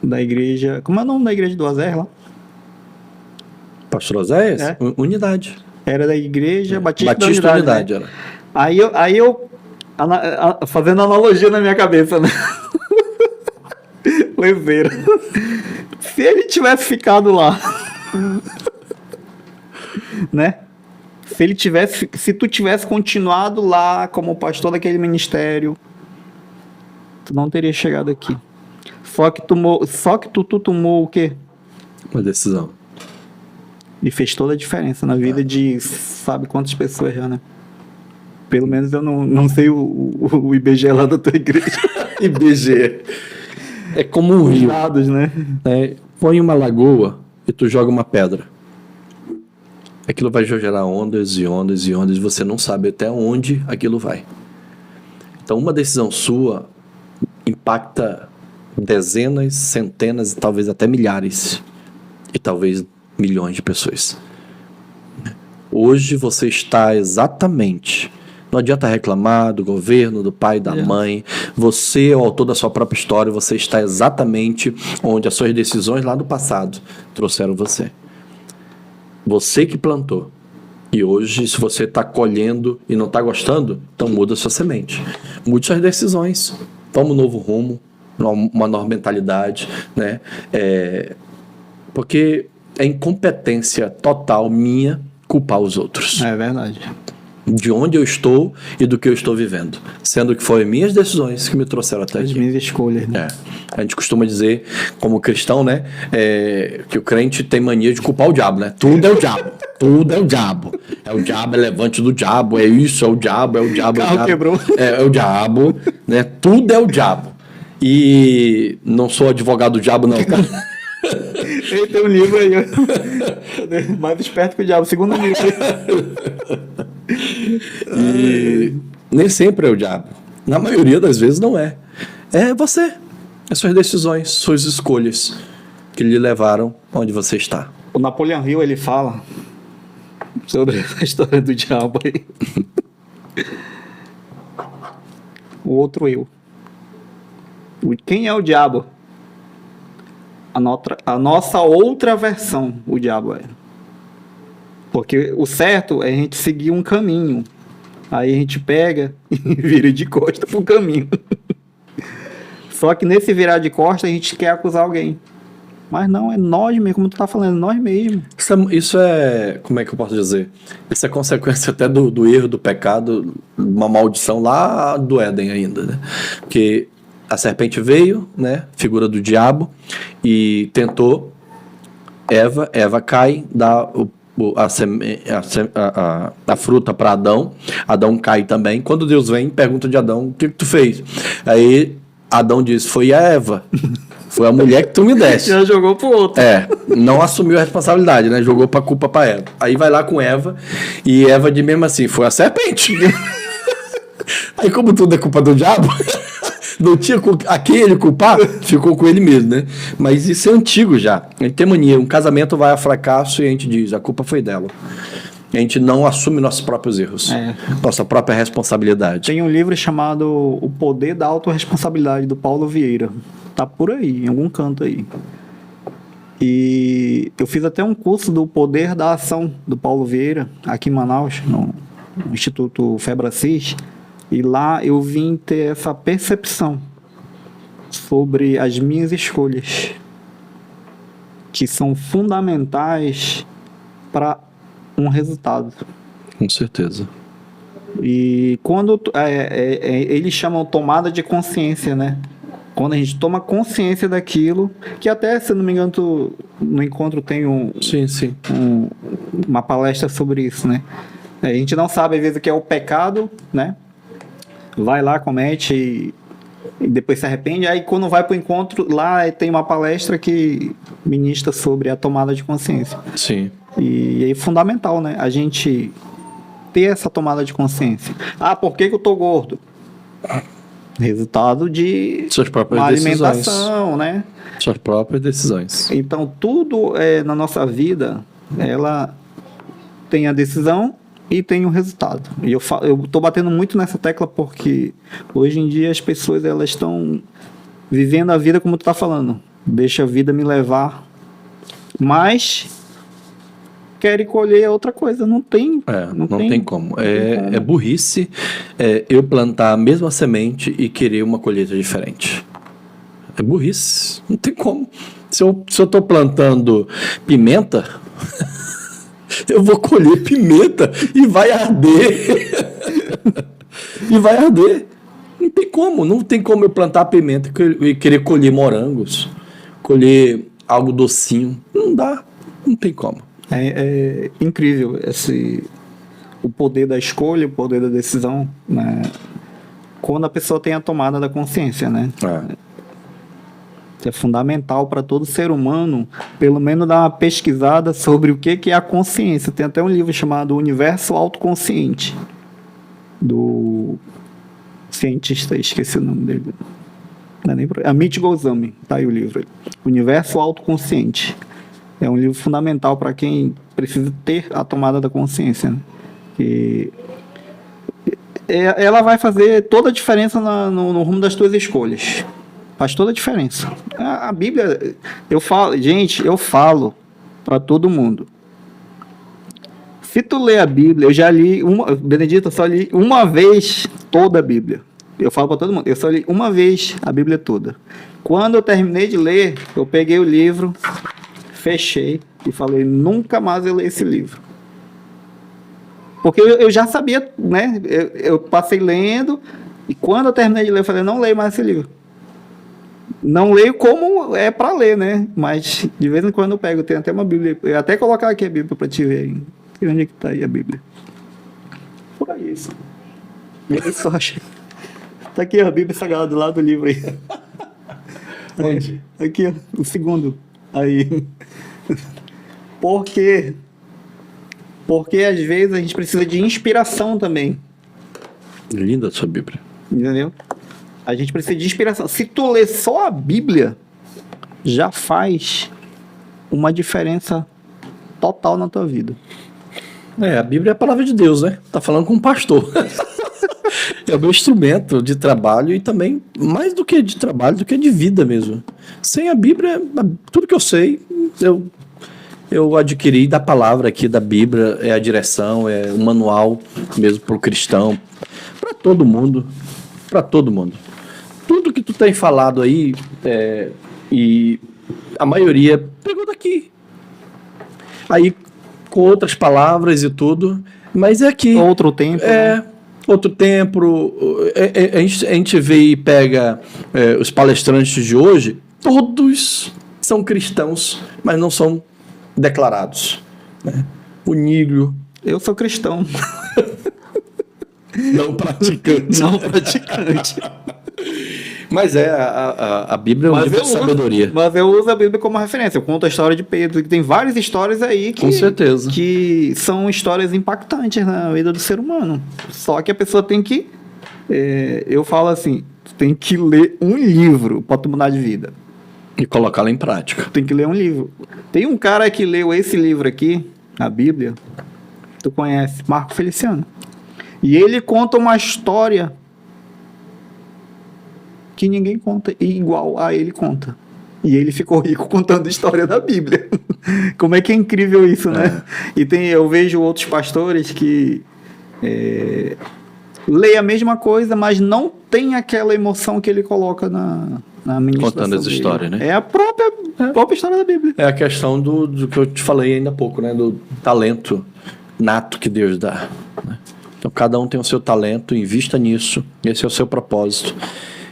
da igreja... Como é o nome da igreja do Azer lá? Pastor Oséias? É. Unidade. Era da igreja Batista, Batista da Unidade, né? era. Aí eu fazendo analogia na minha cabeça, né? Leveira. Se ele tivesse ficado lá, né? Se tu tivesse continuado lá como pastor daquele ministério, tu não teria chegado aqui. Só que tu tomou o quê? Uma decisão. E fez toda a diferença na vida de sabe quantas pessoas já, né? Pelo menos eu não sei o IBGE lá da tua igreja. IBGE. É como um rio. Dados, né? Põe uma lagoa e tu joga uma pedra. Aquilo vai gerar ondas e ondas e ondas e você não sabe até onde aquilo vai. Então uma decisão sua impacta dezenas, centenas e talvez até milhares e talvez milhões de pessoas. Hoje você está exatamente... Não adianta reclamar do governo, do pai, da mãe. Você é o autor da sua própria história. Você está exatamente onde as suas decisões lá do passado trouxeram você. Você que plantou. E hoje, se você está colhendo e não está gostando, então muda a sua semente. Mude suas decisões. Toma um novo rumo, uma nova mentalidade, né? Porque é incompetência total minha culpar os outros. É verdade. De onde eu estou e do que eu estou vivendo. Sendo que foram minhas decisões que me trouxeram até As aqui. minhas escolhas, né? A gente costuma dizer, como cristão, né? Que o crente tem mania de culpar o diabo, né? Tudo é o diabo. Tudo é o diabo. É o diabo, é levante do diabo, é isso, é o diabo, é o diabo. O carro quebrou. É o diabo, né? Tudo é o diabo. E não sou advogado do diabo, não, cara. Ele tem um livro aí, ó. Mais esperto que o diabo, segundo livro. E nem sempre é o diabo. Na maioria das vezes não é. É você. É suas decisões, suas escolhas que lhe levaram onde você está. O Napoleão Hill, ele fala sobre a história do diabo aí. O outro eu. Quem é o diabo? A nossa outra versão, o diabo é. Porque o certo é a gente seguir um caminho. Aí a gente pega e vira de costa pro caminho. Só que nesse virar de costa a gente quer acusar alguém. Mas não, é nós mesmo, como tu tá falando, é nós mesmo. Isso é, como é que eu posso dizer? Isso é consequência até do erro, do pecado, uma maldição lá do Éden ainda, né? Porque a serpente veio, né? Figura do diabo, e tentou Eva cai, dá a fruta para Adão. Adão cai também. Quando Deus vem, pergunta de Adão: o que tu fez? Aí Adão diz: foi a Eva. Foi a mulher que tu me deste. Já jogou pro outro. Não assumiu a responsabilidade, né? Jogou pra culpa pra Eva. Aí vai lá com Eva, e Eva diz mesmo assim: foi a serpente. Aí, como tudo é culpa do diabo, não tinha a quem ele culpar, ficou com ele mesmo, né? Mas isso é antigo já. A gente tem mania. Um casamento vai a fracasso e a gente diz: a culpa foi dela. A gente não assume nossos próprios erros, nossa própria responsabilidade. Tem um livro chamado O Poder da Autorresponsabilidade, do Paulo Vieira. Tá por aí, em algum canto aí. E eu fiz até um curso do Poder da Ação, do Paulo Vieira, aqui em Manaus, no Instituto Febracis. E lá eu vim ter essa percepção sobre as minhas escolhas, que são fundamentais para um resultado. Com certeza. E quando eles chamam tomada de consciência, né? Quando a gente toma consciência daquilo, que até, se não me engano, no encontro tem Sim. uma palestra sobre isso, né? A gente não sabe, às vezes, o que é o pecado, né? Vai lá, comete e depois se arrepende. Aí, quando vai para o encontro, lá tem uma palestra que ministra sobre a tomada de consciência. Sim. E é fundamental, né? A gente ter essa tomada de consciência. Ah, por que eu tô gordo? Resultado de Suas próprias uma decisões. alimentação, né? Suas próprias decisões. Então, tudo na nossa vida, ela tem a decisão e tem o resultado. E eu tô batendo muito nessa tecla porque hoje em dia as pessoas elas estão vivendo a vida como tu tá falando. Deixa a vida me levar. Mas querem colher outra coisa. Não tem. Não tem como. É burrice eu plantar a mesma semente e querer uma colheita diferente. É burrice. Não tem como. Se eu tô plantando pimenta, eu vou colher pimenta e vai arder. E vai arder. Não tem como. Não tem como eu plantar pimenta e querer colher morangos, colher algo docinho. Não dá. Não tem como. É incrível o poder da escolha, o poder da decisão, né? Quando a pessoa tem a tomada da consciência, né? É fundamental para todo ser humano, pelo menos dar uma pesquisada sobre o que é a consciência. Tem até um livro chamado Universo Autoconsciente, do cientista, esqueci o nome dele. Não é nem Amit Goswami, tá aí o livro. Universo Autoconsciente. É um livro fundamental para quem precisa ter a tomada da consciência, né? Que ela vai fazer toda a diferença no rumo das tuas escolhas. Faz toda a diferença. A Bíblia, eu falo para todo mundo. Se tu ler a Bíblia, eu já li Benedito, eu só li uma vez toda a Bíblia. Eu falo para todo mundo, eu só li uma vez a Bíblia toda. Quando eu terminei de ler, eu peguei o livro, fechei e falei, nunca mais eu leio esse livro. Porque eu já sabia, né? Eu passei lendo e quando eu terminei de ler, eu falei, não leio mais esse livro. Não leio como é para ler, né? Mas de vez em quando eu pego, tem até uma Bíblia. Eu até colocar aqui a Bíblia para te ver. Onde é que tá aí a Bíblia? Por aí, isso. Ninguém só acha. Tá aqui a Bíblia Sagrada do lado do livro aí. Onde? Aqui, ó, o segundo. Aí. Por quê? Porque às vezes a gente precisa de inspiração também. Linda a sua Bíblia. Entendeu? A gente precisa de inspiração. Se tu ler só a Bíblia, já faz uma diferença total na tua vida. A Bíblia é a palavra de Deus, né? Tá falando com um pastor. É o meu instrumento de trabalho e também, mais do que de trabalho, do que de vida mesmo. Sem a Bíblia, tudo que eu sei, eu adquiri da palavra aqui, da Bíblia, é a direção, é o manual mesmo para o cristão, para todo mundo, para todo mundo. Tudo que tu tem falado aí, e a maioria pegou daqui. Aí, com outras palavras e tudo, mas é aqui. Outro tempo. Né? Outro tempo. A gente vê e pega os palestrantes de hoje, todos são cristãos, mas não são declarados. Né? O Nílio. Eu sou cristão. Não praticante. Não praticante. Mas a Bíblia é um livro de sabedoria. Mas eu uso a Bíblia como referência. Eu conto a história de Pedro, que tem várias histórias aí com certeza, que são histórias impactantes na vida do ser humano. Só que a pessoa tem que... eu falo assim, tem que ler um livro para tu mudar de vida. E colocá-lo em prática. Tem que ler um livro. Tem um cara que leu esse livro aqui, a Bíblia, tu conhece, Marco Feliciano. E ele conta uma história que ninguém conta, e igual a ele conta. E ele ficou rico contando a história da Bíblia. Como é que é incrível isso, né? E eu vejo outros pastores que leem a mesma coisa, mas não tem aquela emoção que ele coloca na ministração contando as histórias, né? É a própria história da Bíblia. É a questão do que eu te falei ainda há pouco, né? Do talento nato que Deus dá. Né? Então, cada um tem o seu talento, invista nisso, esse é o seu propósito.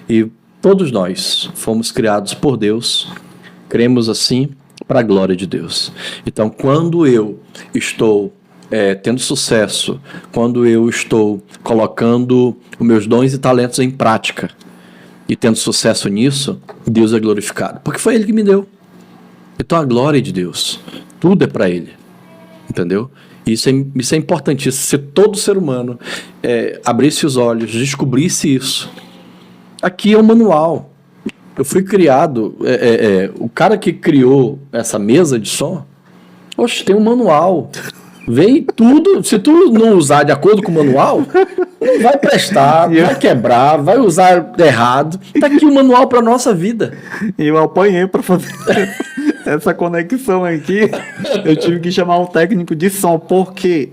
E todos nós fomos criados por Deus, cremos assim para a glória de Deus. Então, quando eu estou tendo sucesso, quando eu estou colocando os meus dons e talentos em prática e tendo sucesso nisso, Deus é glorificado, porque foi Ele que me deu. Então, a glória de Deus, tudo é para Ele, entendeu? Isso é importantíssimo. Se todo ser humano abrisse os olhos, descobrisse isso, Aqui é o manual. Eu fui criado, o cara que criou essa mesa de som, oxe, tem um manual. Vem tudo, se tu não usar de acordo com o manual, não vai prestar, vai quebrar, vai usar errado. Tá aqui o manual para nossa vida. E eu apanhei para fazer essa conexão aqui. Eu tive que chamar um técnico de som, porque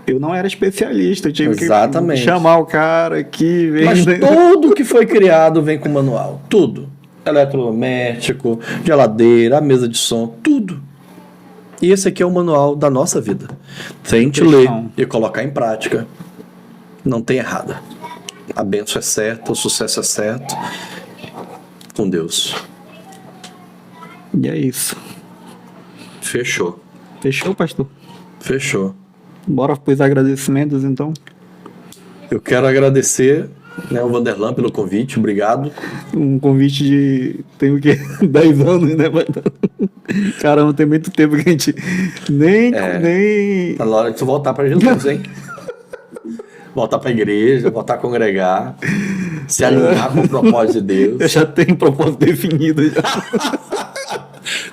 eu não era especialista. Eu tive Exatamente. que chamar o cara aqui. Mas tudo que foi criado vem com manual. Tudo. Eletrodoméstico, geladeira, a mesa de som, tudo. E esse aqui é o manual da nossa vida. Se a gente ler e colocar em prática, não tem errado. A bênção é certa, o sucesso é certo. Com Deus. E é isso. Fechou. Fechou, pastor? Fechou. Bora pros agradecimentos, então. Eu quero agradecer, né, o Vanderlan pelo convite. Obrigado. Um convite de... tem o quê? 10 anos, né? Caramba, tem muito tempo que a gente nem... Tá na hora de tu voltar para Jesus, hein? Voltar para a igreja, voltar a congregar, se alinhar com o propósito de Deus. Eu já tenho um propósito definido. Já.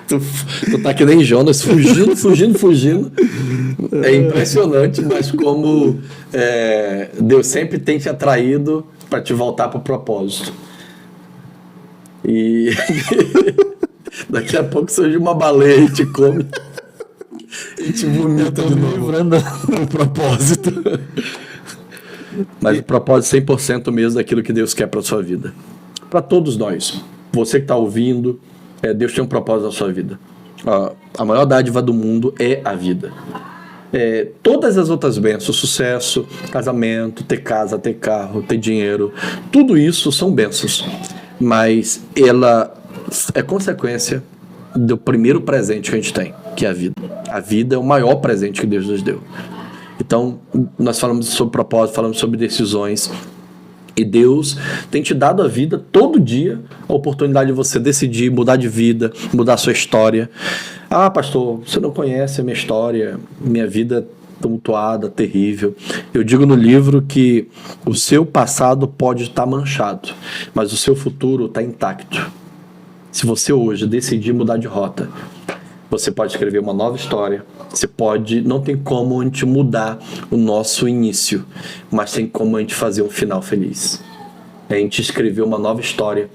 Tu tá que nem Jonas, fugindo. É impressionante, mas como Deus sempre tem te atraído para te voltar para o propósito. E daqui a pouco surge uma baleia e te come. E te vomita de novo. O propósito. Mas o propósito 100% mesmo daquilo que Deus quer para sua vida. Para todos nós. Você que está ouvindo, Deus tem um propósito na sua vida. A maior dádiva do mundo é a vida. Todas as outras bênçãos, sucesso, casamento, ter casa, ter carro, ter dinheiro, tudo isso são bênçãos. Mas ela é consequência do primeiro presente que a gente tem, que é a vida. A vida é o maior presente que Deus nos deu. Então, nós falamos sobre propósito, falamos sobre decisões. E Deus tem te dado a vida todo dia, a oportunidade de você decidir, mudar de vida, mudar a sua história. Ah, pastor, você não conhece a minha história, minha vida tumultuada, terrível. Eu digo no livro que o seu passado pode estar manchado, mas o seu futuro está intacto. Se você hoje decidir mudar de rota, você pode escrever uma nova história. Você pode, não tem como a gente mudar o nosso início, mas tem como a gente fazer um final feliz. A gente escrever uma nova história.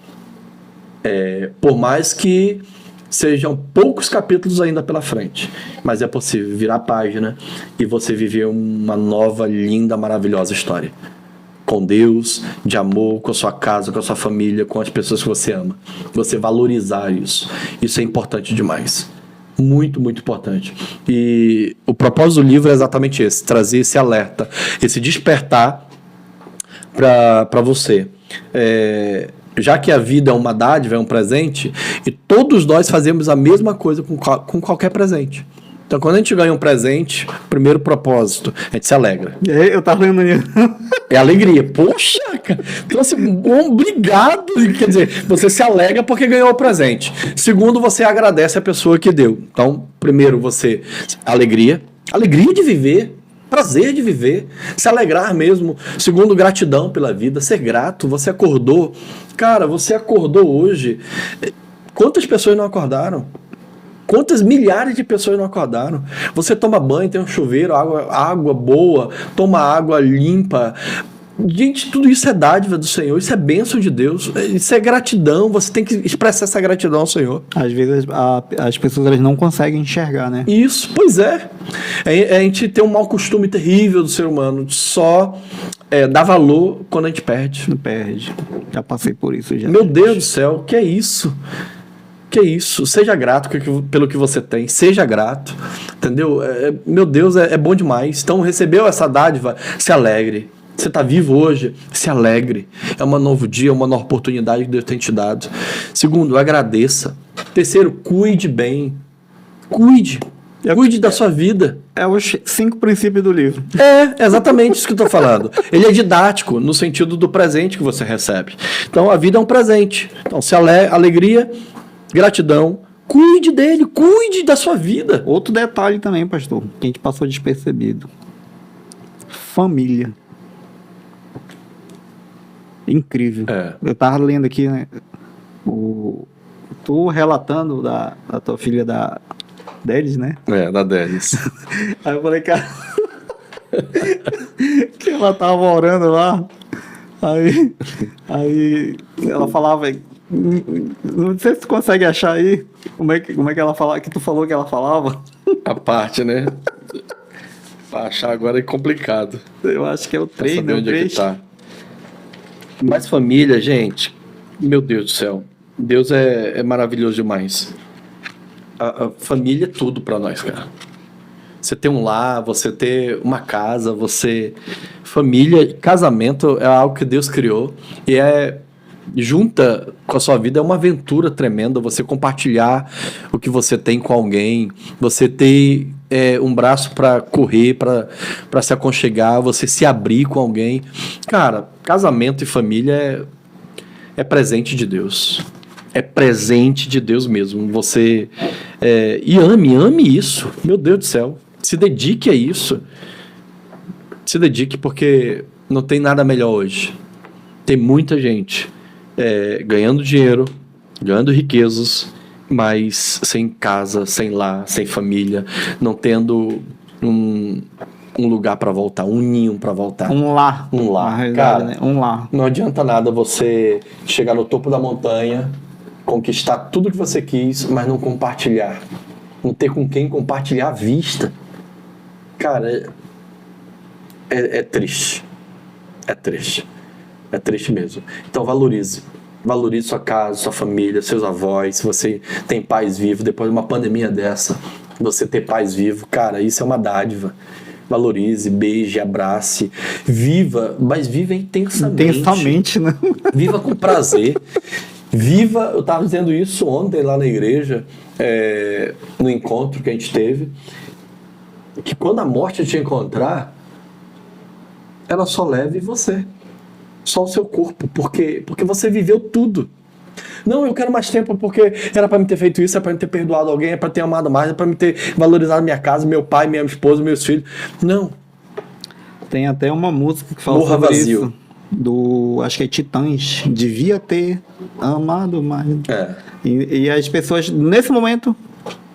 Por mais que sejam poucos capítulos ainda pela frente, mas é possível virar a página e você viver uma nova, linda, maravilhosa história. Com Deus, de amor, com a sua casa, com a sua família, com as pessoas que você ama. Você valorizar isso. Isso é importante demais. Muito, muito importante. E o propósito do livro é exatamente esse, trazer esse alerta, esse despertar para você. Já que a vida é uma dádiva, é um presente, e todos nós fazemos a mesma coisa com qualquer presente. Então, quando a gente ganha um presente, primeiro propósito, a gente se alegra. Eu tava lendo nisso. É alegria. Poxa, cara. Então, assim, obrigado. Quer dizer, você se alegra porque ganhou o presente. Segundo, você agradece a pessoa que deu. Então, primeiro, alegria de viver, prazer de viver, se alegrar mesmo. Segundo, gratidão pela vida, ser grato. Você acordou. Cara, você acordou hoje. Quantas pessoas não acordaram? Quantas milhares de pessoas não acordaram? Você toma banho, tem um chuveiro, água boa, toma água limpa. Gente, tudo isso é dádiva do Senhor, isso é bênção de Deus, isso é gratidão, você tem que expressar essa gratidão ao Senhor. Às vezes as pessoas elas não conseguem enxergar, né? Isso, pois é. A gente tem um mau costume terrível do ser humano, só dá valor quando a gente perde. Perde, já passei por isso já. Meu Deus do céu, que é isso? Que isso, seja grato pelo que você tem, seja grato, entendeu? Meu Deus, é bom demais. Então, recebeu essa dádiva, se alegre. Você está vivo hoje, se alegre. É um novo dia, uma nova oportunidade que Deus tem te dado. Segundo, agradeça. Terceiro, cuide bem. Cuide da sua vida. É os 5 princípios do livro. É exatamente isso que eu estou falando. Ele é didático no sentido do presente que você recebe. Então, a vida é um presente. Então, se alegria, gratidão, cuide dele, cuide da sua vida. Outro detalhe também, pastor, que a gente passou despercebido. Família. incrível. É. Eu tava lendo aqui, né? Tu relatando da tua filha deles, né? Da Delis. Aí eu falei, cara, que ela tava orando lá. Aí ela falava, não sei se tu consegue achar aí como é que ela falava, que tu falou que ela falava. A parte, né? Pra achar agora é complicado. Eu acho que é o Pra 3, saber né? O onde é que 3. tá. Mas família, gente, meu Deus do céu. Deus é maravilhoso demais. A família é tudo pra nós, cara. Você ter um lar, você ter uma casa, família, casamento é algo que Deus criou e junta com a sua vida, é uma aventura tremenda você compartilhar o que você tem com alguém, você ter um braço para correr, para se aconchegar, você se abrir com alguém. Cara, casamento e família é presente de Deus. É presente de Deus mesmo. Você e ame isso. Meu Deus do céu. Se dedique a isso. Se dedique, porque não tem nada melhor hoje. Tem muita gente ganhando dinheiro, ganhando riquezas, mas sem casa, sem lar, sem família, não tendo um lugar para voltar, um ninho para voltar. Um lar. Um lar. Na realidade, Cara, né? Um lar. não adianta nada você chegar no topo da montanha, conquistar tudo que você quis, mas não compartilhar. Não ter com quem compartilhar a vista. Cara, é triste. É triste. É triste mesmo. Então valorize. Valorize sua casa, sua família, seus avós. Se você tem pais vivos, depois de uma pandemia dessa, você ter pais vivos, cara, isso é uma dádiva. Valorize, beije, abrace. Viva, mas viva intensamente. Intensamente, né? Viva com prazer. Viva, eu estava dizendo isso ontem lá na igreja, no encontro que a gente teve, que quando a morte te encontrar, ela só leve você. Só o seu corpo, porque você viveu tudo. Não, eu quero mais tempo porque era para me ter feito isso, é para me ter perdoado alguém, é para ter amado mais, é para me ter valorizado minha casa, meu pai, minha esposa, meus filhos. Não. Tem até uma música que fala Morra sobre vazio. isso. Acho que é Titãs. Devia ter amado mais. E as pessoas, nesse momento,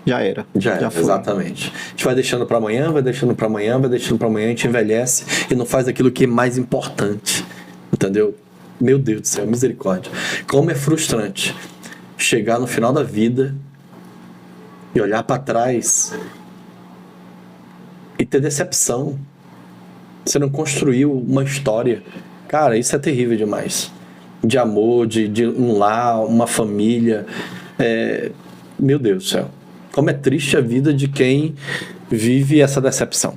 já era. Já foi. Exatamente. A gente vai deixando para amanhã, vai deixando para amanhã, vai deixando para amanhã, a gente envelhece e não faz aquilo que é mais importante. Entendeu? Meu Deus do céu, misericórdia. Como é frustrante chegar no final da vida e olhar para trás e ter decepção. Você não construiu uma história. Cara, isso é terrível demais. De amor, de um lar, uma família. Meu Deus do céu. Como é triste a vida de quem vive essa decepção.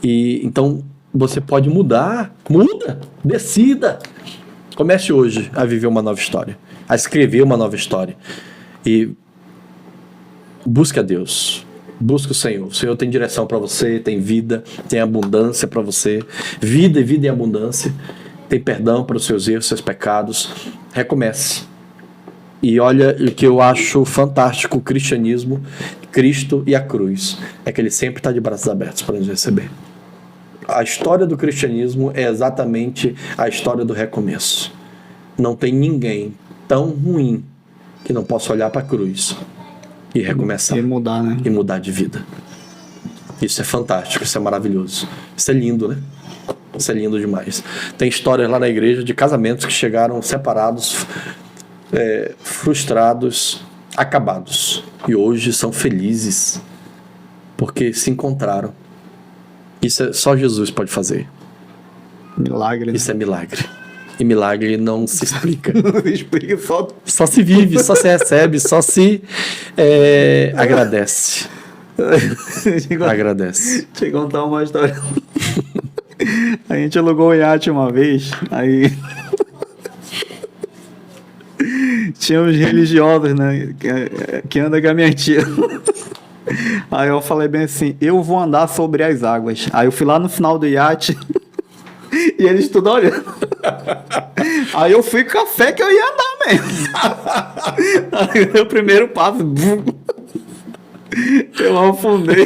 E então você pode mudar. Muda. Decida. Comece hoje a viver uma nova história. A escrever uma nova história. E busque a Deus. Busque o Senhor. O Senhor tem direção para você, tem vida, tem abundância para você. Vida e abundância. Tem perdão para os seus erros, seus pecados. Recomece. E olha o que eu acho fantástico: o cristianismo, Cristo e a cruz. É que ele sempre está de braços abertos para nos receber. A história do cristianismo é exatamente a história do recomeço. Não tem ninguém tão ruim que não possa olhar para a cruz e recomeçar. E mudar, né? E mudar de vida. Isso é fantástico, isso é maravilhoso. Isso é lindo, né? Isso é lindo demais. Tem histórias lá na igreja de casamentos que chegaram separados, frustrados, acabados. E hoje são felizes porque se encontraram. Isso só Jesus pode fazer. Milagre. Isso é milagre. E milagre não se explica. Não se explica, Só se vive, só se recebe, só se agradece. Agradece. Deixa eu contar uma história. A gente alugou um iate uma vez, aí tinha uns religiosos, né, que anda com a minha tia. Aí eu falei bem assim: eu vou andar sobre as águas. Aí eu fui lá no final do iate e eles tudo olhando. Aí eu fui com a fé que eu ia andar mesmo. Aí o primeiro passo. Eu afundei.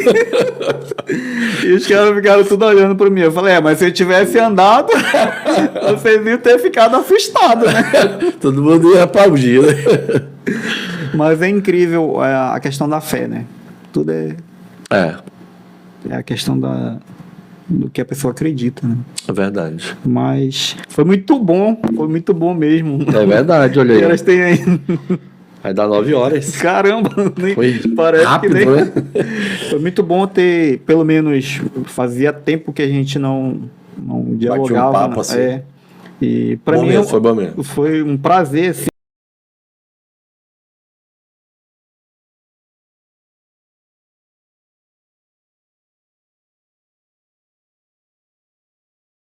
E os caras ficaram tudo olhando pra mim. Eu falei, mas se eu tivesse andado, vocês iam ter ficado assustados, né? Todo mundo ia aplaudir, né? Mas é incrível a questão da fé, né? Tudo é a questão do que a pessoa acredita, né? É verdade. Mas foi muito bom mesmo. É verdade, olha Que aí. horas tem aí? Vai dar 9 horas. Caramba, nem, Foi parece rápido, que nem... né? Foi muito bom ter, pelo menos, fazia tempo que a gente não dialogava. papo, assim. E para Bom mim mesmo, foi bom mesmo. foi um prazer, assim,